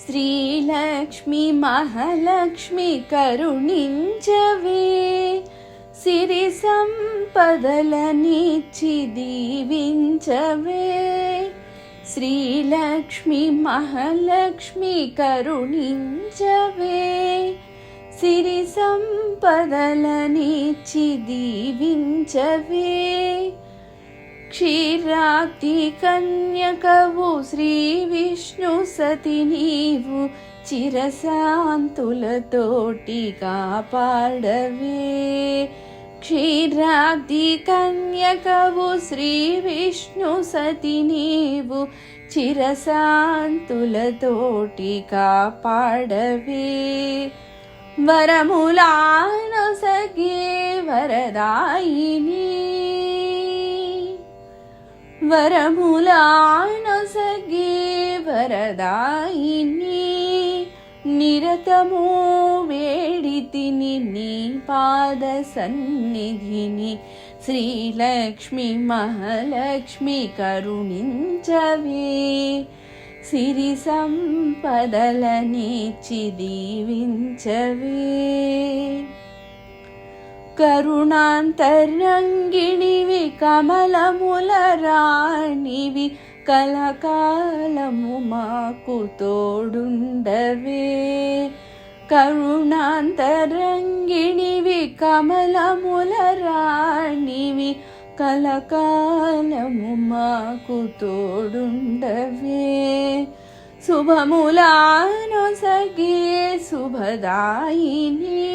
శ్రీలక్ష్మి మహాలక్ష్మి కరుణించవే, సిరి సంపదలనిచ్చి దీవించవే. శ్రీలక్ష్మి మహాలక్ష్మి కరుణించవే, సిరి సంపదలనిచ్చి దీవించవే. క్షీరాబ్ది కన్యకవు శ్రీ విష్ణు సతి నీవు, చిరశాంతులతోటి కాపాడవే. క్షీరాబ్ది కన్యకవు శ్రీ విష్ణు సతి నీవు, చిరశాంతులతోటి కాపాడవే. వరములానొసగే వరదాయిని, వరములానొసగే వరదాయిని. నిరతము వేడితిని నీ పాద సన్నిధిని, శ్రీలక్ష్మి మహాలక్ష్మి కరుణించవే. సిరి సంపదలనిచ్చి దీవించవే. కరుణాంతరంగిణివి కమలముల రాణివి, కలకాలము మాకు తోడుండవే. కరుణాంతరంగిణివి కమలముల రాణివి, కలకాలము మాకు తోడుండవే. శుభములానొసగే శుభదాయిని,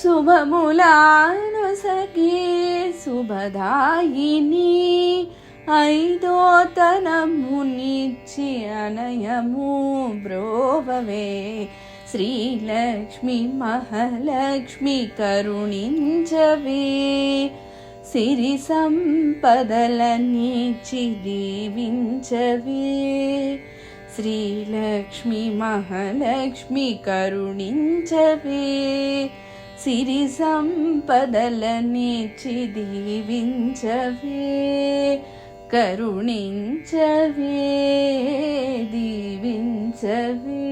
శుభములానొసగే శుభదాయిని. ఐదోతనమునిచ్చి అనయము బ్రోవవే. శ్రీలక్ష్మి మహాలక్ష్మి కరుణించవే, సిరి సంపదలనిచ్చి దీవించవే. శ్రీలక్ష్మి మహాలక్ష్మి కరుణించవే, సిరి సంపదలనిచ్చి దీవించవే. కరుణించవే, దీవించవే.